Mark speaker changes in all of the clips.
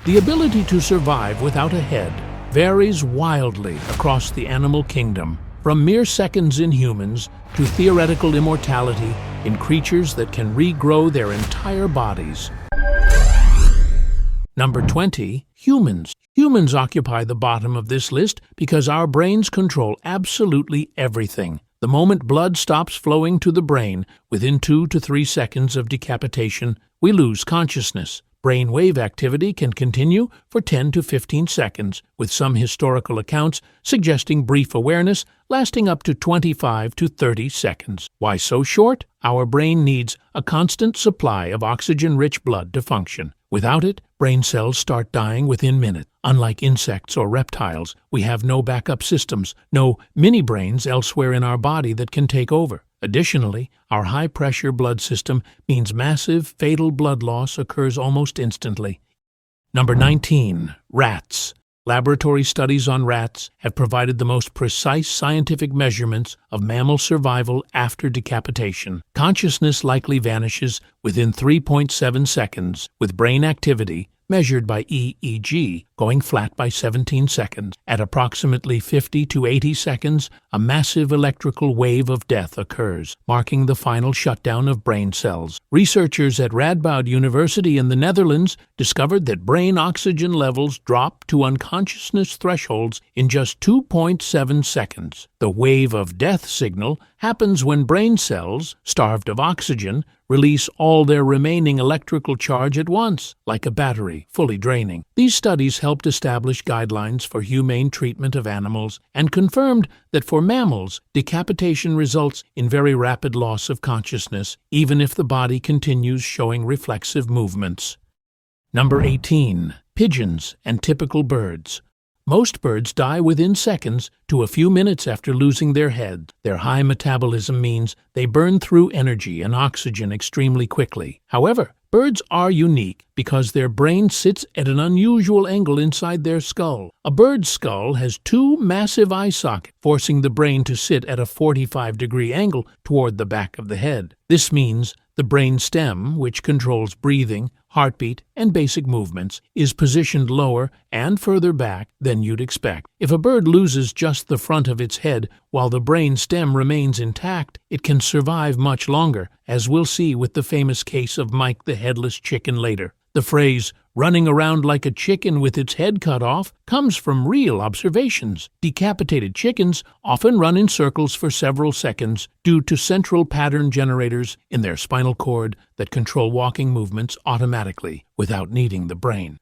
Speaker 1: The ability to survive without a head varies wildly across the animal kingdom, from mere seconds in humans to theoretical immortality in creatures that can regrow their entire bodies. Number 20. Humans. Humans occupy the bottom of this list because our brains control absolutely everything. The moment blood stops flowing to the brain, within 2 to 3 seconds of decapitation, we lose consciousness. Brain wave activity can continue for 10 to 15 seconds, with some historical accounts suggesting brief awareness lasting up to 25 to 30 seconds. Why so short? Our brain needs a constant supply of oxygen-rich blood to function. Without it, brain cells start dying within minutes. Unlike insects or reptiles, we have no backup systems, no mini-brains elsewhere in our body that can take over. Additionally, our high-pressure blood system means massive, fatal blood loss occurs almost instantly. Number 19. Rats. Laboratory studies on rats have provided the most precise scientific measurements of mammal survival after decapitation. Consciousness likely vanishes within 3.7 seconds, with brain activity measured by EEG going flat by 17 seconds. At approximately 50 to 80 seconds, a massive electrical wave of death occurs, marking the final shutdown of brain cells. Researchers at Radboud University in the Netherlands discovered that brain oxygen levels drop to unconsciousness thresholds in just 2.7 seconds. The wave of death signal happens when brain cells, starved of oxygen, release all their remaining electrical charge at once, like a battery fully draining. These studies helped establish guidelines for humane treatment of animals and confirmed that for mammals, decapitation results in very rapid loss of consciousness, even if the body continues showing reflexive movements. Number 18. Pigeons and typical birds. Most birds die within seconds to a few minutes after losing their head. Their high metabolism means they burn through energy and oxygen extremely quickly. However, birds are unique because their brain sits at an unusual angle inside their skull. A bird's skull has 2 massive eye sockets, forcing the brain to sit at a 45-degree angle toward the back of the head. This means the brain stem, which controls breathing, heartbeat, and basic movements, is positioned lower and further back than you'd expect. If a bird loses just the front of its head while the brain stem remains intact, it can survive much longer, as we'll see with the famous case of Mike the Headless Chicken later. The phrase, running around like a chicken with its head cut off, comes from real observations. Decapitated chickens often run in circles for several seconds due to central pattern generators in their spinal cord that control walking movements automatically without needing the brain.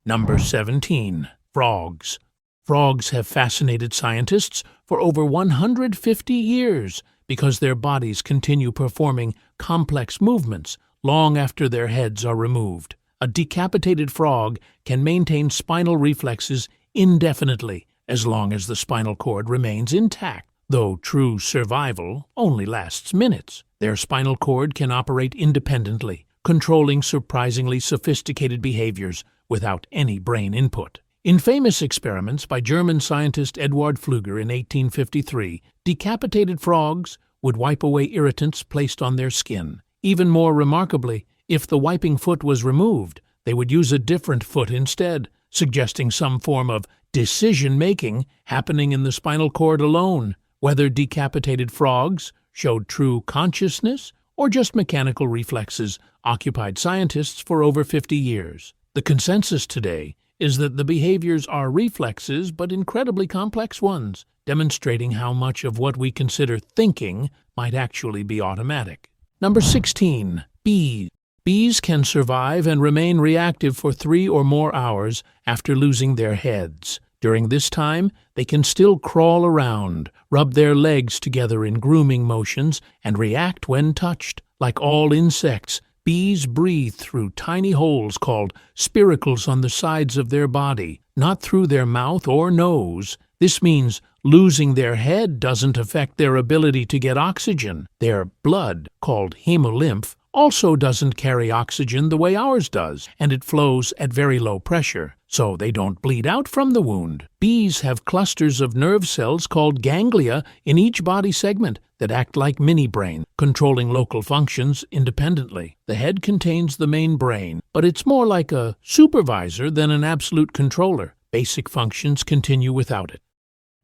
Speaker 1: Number 17. Frogs. Frogs have fascinated scientists for over 150 years because their bodies continue performing complex movements long after their heads are removed. A decapitated frog can maintain spinal reflexes indefinitely as long as the spinal cord remains intact, though true survival only lasts minutes. Their spinal cord can operate independently, controlling surprisingly sophisticated behaviors without any brain input. In famous experiments by German scientist Eduard Pflüger in 1853, decapitated frogs would wipe away irritants placed on their skin. Even more remarkably, if the wiping foot was removed, they would use a different foot instead, suggesting some form of decision-making happening in the spinal cord alone. Whether decapitated frogs showed true consciousness or just mechanical reflexes occupied scientists for over 50 years. The consensus today is that the behaviors are reflexes but incredibly complex ones, demonstrating how much of what we consider thinking might actually be automatic. Number 16. Bees. Bees can survive and remain reactive for 3 or more hours after losing their heads. During this time, they can still crawl around, rub their legs together in grooming motions, and react when touched. Like all insects, bees breathe through tiny holes called spiracles on the sides of their body, not through their mouth or nose. This means losing their head doesn't affect their ability to get oxygen. Their blood, called hemolymph, also doesn't carry oxygen the way ours does, and it flows at very low pressure. so they don't bleed out from the wound. Bees have clusters of nerve cells called ganglia in each body segment that act like mini-brain, controlling local functions independently. The head contains the main brain, but it's more like a supervisor than an absolute controller. Basic functions continue without it.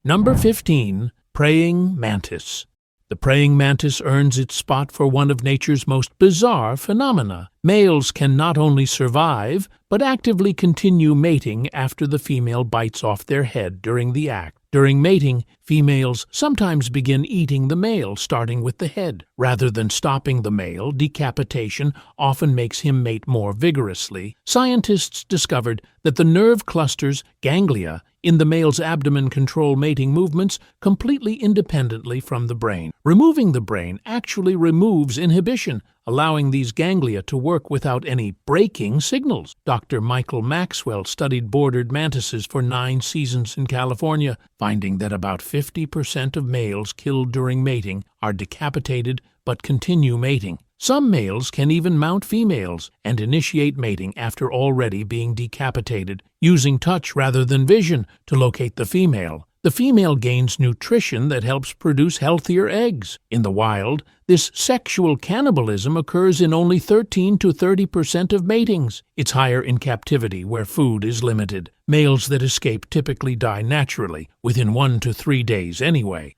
Speaker 1: Number 15. Praying mantis. The praying mantis earns its spot for one of nature's most bizarre phenomena. Males can not only survive, but actively continue mating after the female bites off their head during the act. During mating, females sometimes begin eating the male, starting with the head. Rather than stopping the male, decapitation often makes him mate more vigorously. Scientists discovered that the nerve clusters, ganglia, in the male's abdomen control mating movements completely independently from the brain. Removing the brain actually removes inhibition, allowing these ganglia to work without any braking signals. Dr. Michael Maxwell studied bordered mantises for 9 seasons in California, finding that about 50% of males killed during mating are decapitated but continue mating. Some males can even mount females and initiate mating after already being decapitated, using touch rather than vision to locate the female. The female gains nutrition that helps produce healthier eggs. In the wild, this sexual cannibalism occurs in only 13 to 30% of matings. It's higher in captivity, where food is limited. Males that escape typically die naturally, within 1 to 3 days anyway.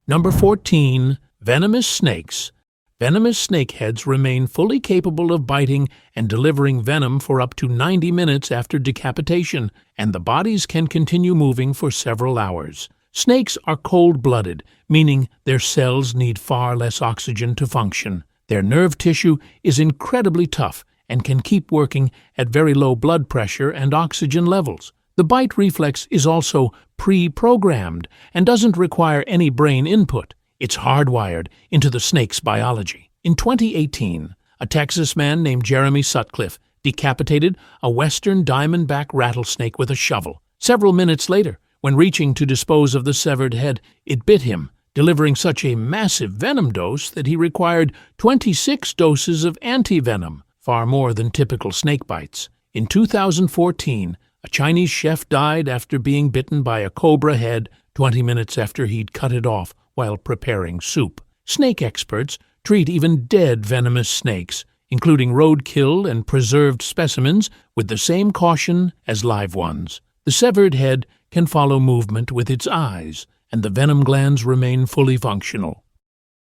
Speaker 1: Number 14. Venomous snakes. Venomous snakeheads remain fully capable of biting and delivering venom for up to 90 minutes after decapitation, and the bodies can continue moving for several hours. Snakes are cold-blooded, meaning their cells need far less oxygen to function. Their nerve tissue is incredibly tough and can keep working at very low blood pressure and oxygen levels. The bite reflex is also pre-programmed and doesn't require any brain input. It's hardwired into the snake's biology. In 2018, a Texas man named Jeremy Sutcliffe decapitated a western diamondback rattlesnake with a shovel. Several minutes later, when reaching to dispose of the severed head, it bit him, delivering such a massive venom dose that he required 26 doses of antivenom, far more than typical snake bites. In 2014, a Chinese chef died after being bitten by a cobra head 20 minutes after he'd cut it off while preparing soup. Snake experts treat even dead venomous snakes, including roadkill and preserved specimens, with the same caution as live ones. The severed head can follow movement with its eyes, and the venom glands remain fully functional.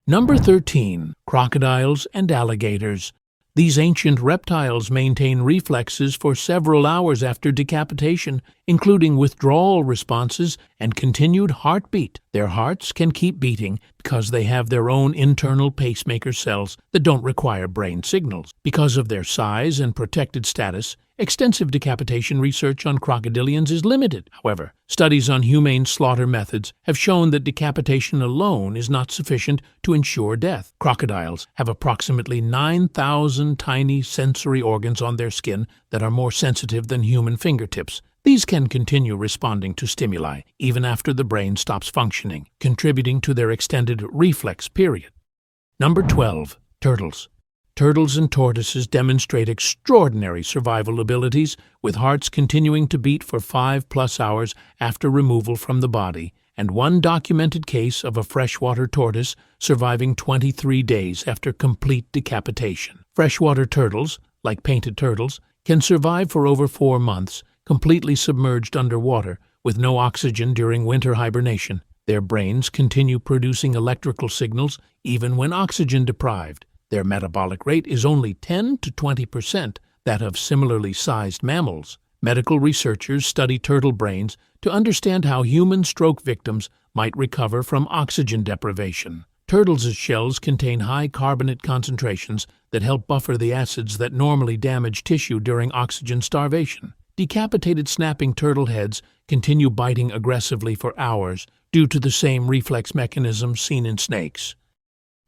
Speaker 1: Number 13. Crocodiles and alligators. These ancient reptiles maintain reflexes for several hours after decapitation, including withdrawal responses and continued heartbeat. Their hearts can keep beating because they have their own internal pacemaker cells that don't require brain signals. Because of their size and protected status, extensive decapitation research on crocodilians is limited. However, studies on humane slaughter methods have shown that decapitation alone is not sufficient to ensure death. Crocodiles have approximately 9,000 tiny sensory organs on their skin that are more sensitive than human fingertips. These can continue responding to stimuli even after the brain stops functioning, contributing to their extended reflex period. Number 12. Turtles. Turtles and tortoises demonstrate extraordinary survival abilities, with hearts continuing to beat for 5+ hours after removal from the body, and one documented case of a freshwater tortoise surviving 23 days after complete decapitation. Freshwater turtles, like painted turtles, can survive for over 4 months, completely submerged underwater, with no oxygen during winter hibernation. Their brains continue producing electrical signals even when oxygen deprived. Their metabolic rate is only 10 to 20% that of similarly sized mammals. Medical researchers study turtle brains to understand how human stroke victims might recover from oxygen deprivation. Turtles' shells contain high carbonate concentrations that help buffer the acids that normally damage tissue during oxygen starvation. Decapitated snapping turtle heads continue biting aggressively for hours due to the same reflex mechanism seen in snakes.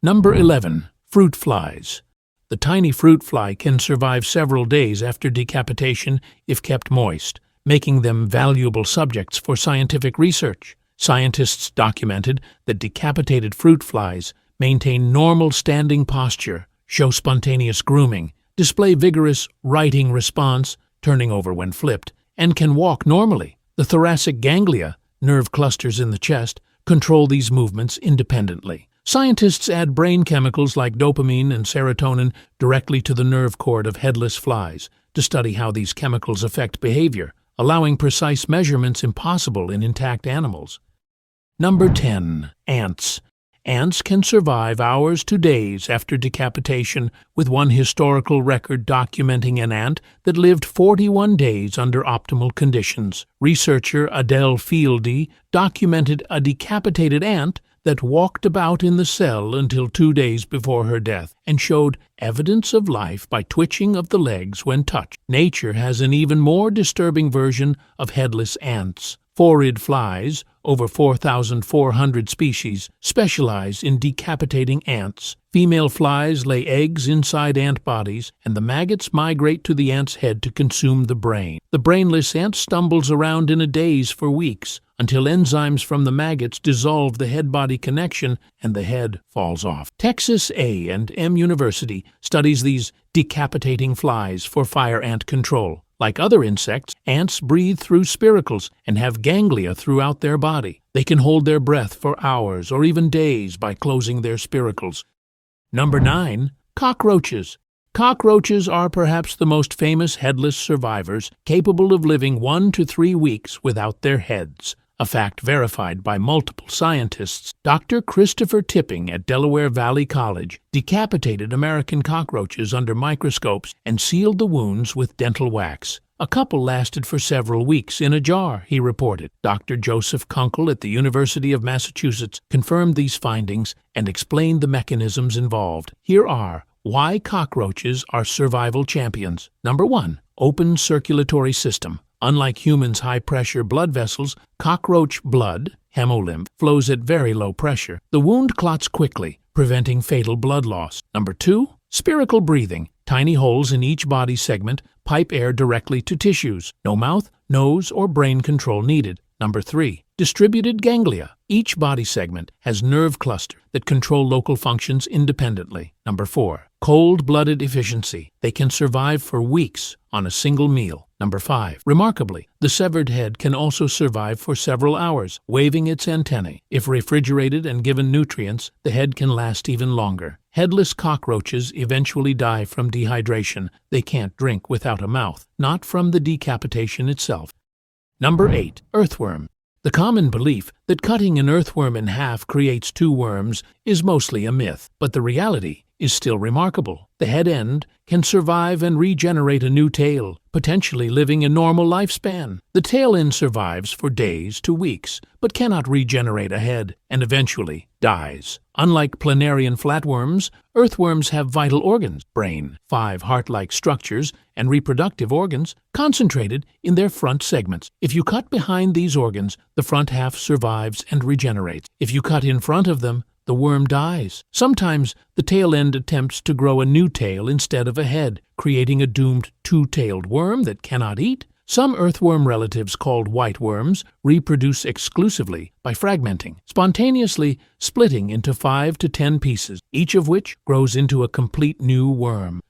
Speaker 1: Number 11. Fruit flies. The tiny fruit fly can survive several days after decapitation if kept moist, making them valuable subjects for scientific research. Scientists documented that decapitated fruit flies maintain normal standing posture, show spontaneous grooming, display vigorous righting response, turning over when flipped, and can walk normally. The thoracic ganglia, nerve clusters in the chest, control these movements independently. Scientists add brain chemicals like dopamine and serotonin directly to the nerve cord of headless flies to study how these chemicals affect behavior, allowing precise measurements impossible in intact animals. Number 10. Ants. Ants can survive hours to days after decapitation, with one historical record documenting an ant that lived 41 days under optimal conditions. Researcher Adele Fieldy documented a decapitated ant that walked about in the cell until 2 days before her death and showed evidence of life by twitching of the legs when touched. Nature has an even more disturbing version of headless ants. Phorid flies, over 4,400 species, specialize in decapitating ants. Female flies lay eggs inside ant bodies, and the maggots migrate to the ant's head to consume the brain. The brainless ant stumbles around in a daze for weeks, until enzymes from the maggots dissolve the head-body connection and the head falls off. Texas A&M University studies these decapitating flies for fire ant control. Like other insects, ants breathe through spiracles and have ganglia throughout their body. They can hold their breath for hours or even days by closing their spiracles. Number 9. Cockroaches. Cockroaches are perhaps the most famous headless survivors, capable of living 1 to 3 weeks without their heads. A fact verified by multiple scientists. Dr. Christopher Tipping at Delaware Valley College decapitated American cockroaches under microscopes and sealed the wounds with dental wax. A couple lasted for several weeks in a jar, he reported. Dr. Joseph Kunkel at the University of Massachusetts confirmed these findings and explained the mechanisms involved. Here are why cockroaches are survival champions. Number 1. Open circulatory system. Unlike humans' high-pressure blood vessels, cockroach blood, hemolymph, flows at very low pressure. The wound clots quickly, preventing fatal blood loss. Number 2. Spherical breathing. Tiny holes in each body segment pipe air directly to tissues. No mouth, nose, or brain control needed. Number 3. Distributed ganglia. Each body segment has nerve clusters that control local functions independently. Number 4. Cold-blooded efficiency. They can survive for weeks on a single meal. Number 5. Remarkably, the severed head can also survive for several hours, waving its antennae. If refrigerated and given nutrients, the head can last even longer. Headless cockroaches eventually die from dehydration. They can't drink without a mouth, not from the decapitation itself. Number 8. Earthworm. The common belief that cutting an earthworm in half creates 2 worms is mostly a myth, but the reality is still remarkable. The head end can survive and regenerate a new tail, potentially living a normal lifespan. The tail end survives for days to weeks, but cannot regenerate a head, and eventually dies. Unlike planarian flatworms, earthworms have vital organs, brain, 5 heart-like structures, and reproductive organs concentrated in their front segments. If you cut behind these organs, the front half survives and regenerates. If you cut in front of them, the worm dies. Sometimes the tail end attempts to grow a new tail instead of a head, creating a doomed 2-tailed worm that cannot eat. Some earthworm relatives called white worms reproduce exclusively by fragmenting, spontaneously splitting into 5 to 10 pieces, each of which grows into a complete new worm.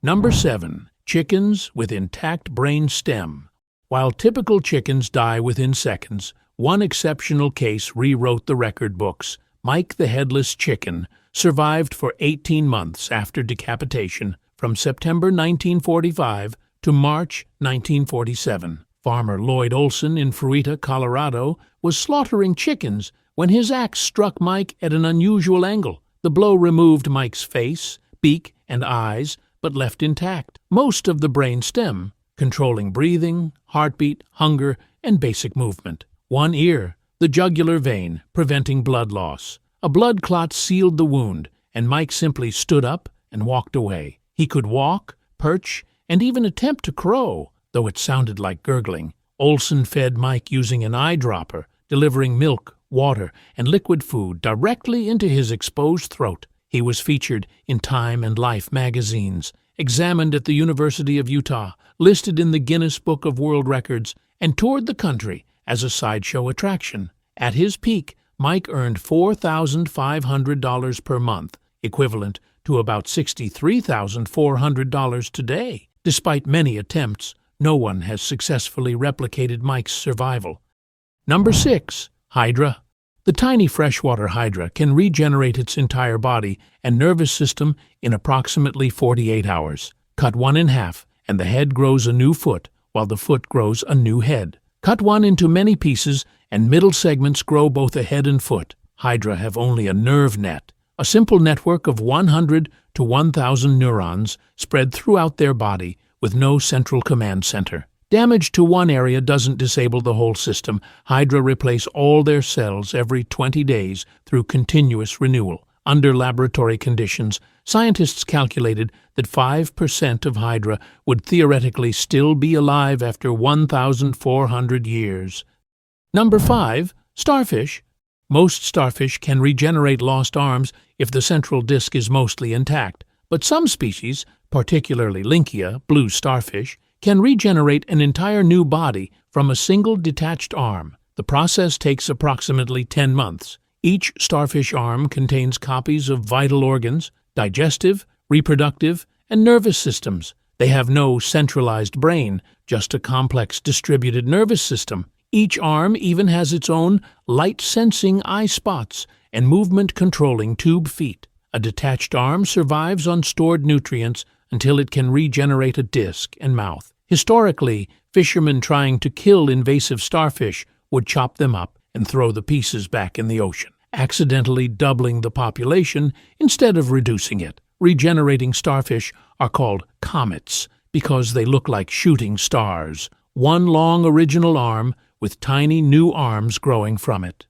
Speaker 1: Number 7. Chickens with intact brain stem. While typical chickens die within seconds, one exceptional case rewrote the record books. Mike the Headless Chicken survived for 18 months after decapitation, from September 1945 to March 1947. Farmer Lloyd Olson in Fruita, Colorado, was slaughtering chickens when his axe struck Mike at an unusual angle. The blow removed Mike's face, beak, and eyes, but left intact most of the brain stem, controlling breathing, heartbeat, hunger, and basic movement. One ear, the jugular vein, preventing blood loss. A blood clot sealed the wound, and Mike simply stood up and walked away. He could walk, perch, and even attempt to crow, though it sounded like gurgling. Olson fed Mike using an eyedropper, delivering milk, water, and liquid food directly into his exposed throat. He was featured in Time and Life magazines, examined at the University of Utah, listed in the Guinness Book of World Records, and toured the country as a sideshow attraction. At his peak, Mike earned $4,500 per month, equivalent to about $63,400 today. Despite many attempts, No one has successfully replicated Mike's survival. Number 6. Hydra. The tiny freshwater hydra can regenerate its entire body and nervous system in approximately 48 hours. Cut one in half, and the head grows a new foot, while the foot grows a new head. Cut one into many pieces, and middle segments grow both a head and foot. Hydra have only a nerve net, a simple network of 100 to 1,000 neurons spread throughout their body with no central command center. Damage to one area doesn't disable the whole system. Hydra replace all their cells every 20 days through continuous renewal. Under laboratory conditions, scientists calculated that 5% of Hydra would theoretically still be alive after 1,400 years. Number 5. Starfish. Most starfish can regenerate lost arms if the central disc is mostly intact, but some species, particularly Lynchia, blue starfish, can regenerate an entire new body from a single detached arm. The process takes approximately 10 months. Each starfish arm contains copies of vital organs, digestive, reproductive, and nervous systems. They have no centralized brain, just a complex distributed nervous system. Each arm even has its own light-sensing eye spots and movement-controlling tube feet. A detached arm survives on stored nutrients until it can regenerate a disc and mouth. Historically, fishermen trying to kill invasive starfish would chop them up and throw the pieces back in the ocean, accidentally doubling the population instead of reducing it. Regenerating starfish are called comets because they look like shooting stars, one long original arm with tiny new arms growing from it.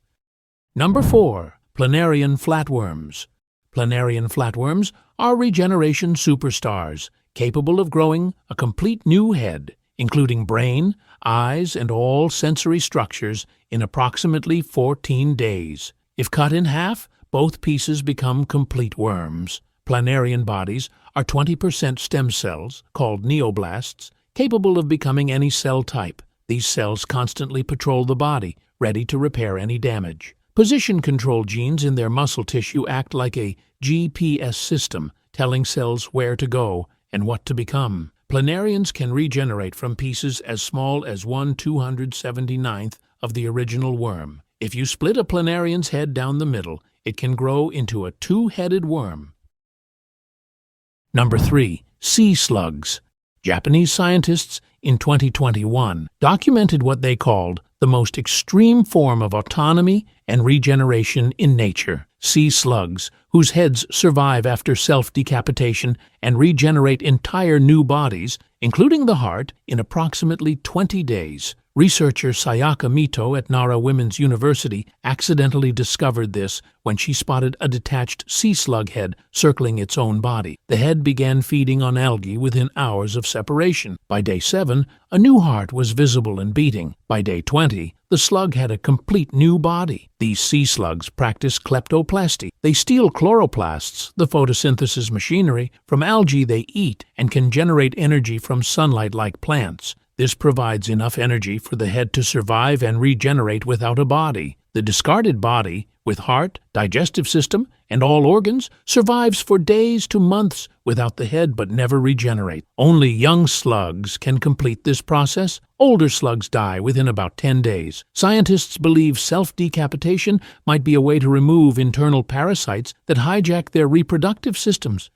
Speaker 1: Number 4. Planarian flatworms. Planarian flatworms are regeneration superstars, capable of growing a complete new head, including brain, eyes, and all sensory structures in approximately 14 days. If cut in half, both pieces become complete worms. Planarian bodies are 20% stem cells, called neoblasts, capable of becoming any cell type. These cells constantly patrol the body, ready to repair any damage. Position control genes in their muscle tissue act like a GPS system, telling cells where to go and what to become. Planarians can regenerate from pieces as small as 1/279th of the original worm. If you split a planarian's head down the middle, it can grow into a two-headed worm. Number 3. Sea slugs. Japanese scientists in 2021 documented what they called the most extreme form of autonomy and regeneration in nature. Sea slugs, whose heads survive after self-decapitation and regenerate entire new bodies, including the heart, in approximately 20 days. Researcher Sayaka Mito at Nara Women's University accidentally discovered this when she spotted a detached sea slug head circling its own body. The head began feeding on algae within hours of separation. By day 7, a new heart was visible and beating. By day 20, the slug had a complete new body. These sea slugs practice kleptoplasty. They steal chloroplasts, the photosynthesis machinery, from algae they eat and can generate energy from sunlight like plants. This provides enough energy for the head to survive and regenerate without a body. The discarded body, with heart, digestive system, and all organs, survives for days to months without the head but never regenerate. Only young slugs can complete this process. Older slugs die within about 10 days. Scientists believe self-decapitation might be a way to remove internal parasites that hijack their reproductive systems.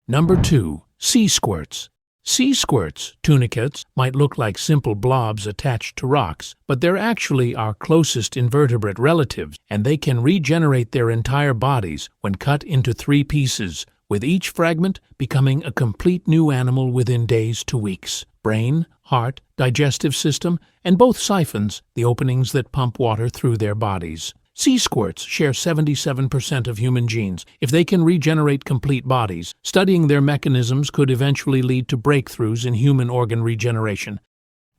Speaker 1: Number 2. Sea squirts. Sea squirts, tunicates, might look like simple blobs attached to rocks, but they're actually our closest invertebrate relatives, and they can regenerate their entire bodies when cut into 3 pieces, with each fragment becoming a complete new animal within days to weeks. Brain, heart, digestive system, and both siphons, the openings that pump water through their bodies. Sea squirts share 77% of human genes. If they can regenerate complete bodies, studying their mechanisms could eventually lead to breakthroughs in human organ regeneration.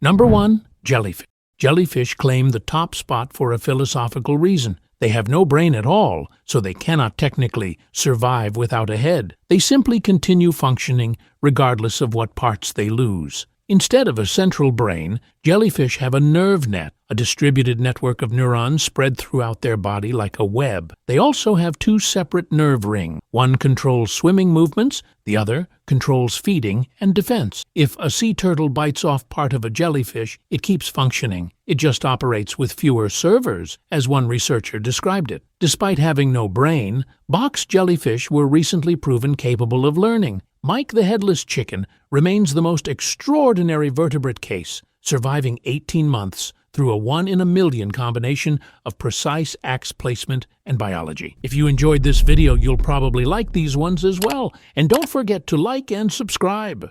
Speaker 1: Number 1. Jellyfish. Jellyfish claim the top spot for a philosophical reason. They have no brain at all, so they cannot technically survive without a head. They simply continue functioning regardless of what parts they lose. Instead of a central brain, jellyfish have a nerve net, a distributed network of neurons spread throughout their body like a web. They also have two separate nerve rings. One controls swimming movements, the other controls feeding and defense. If a sea turtle bites off part of a jellyfish, it keeps functioning. It just operates with fewer servers, as one researcher described it. Despite having no brain, box jellyfish were recently proven capable of learning. Mike the Headless Chicken remains the most extraordinary vertebrate case, surviving 18 months through a 1-in-a-million combination of precise axe placement and biology. If you enjoyed this video, you'll probably like these ones as well. And don't forget to like and subscribe.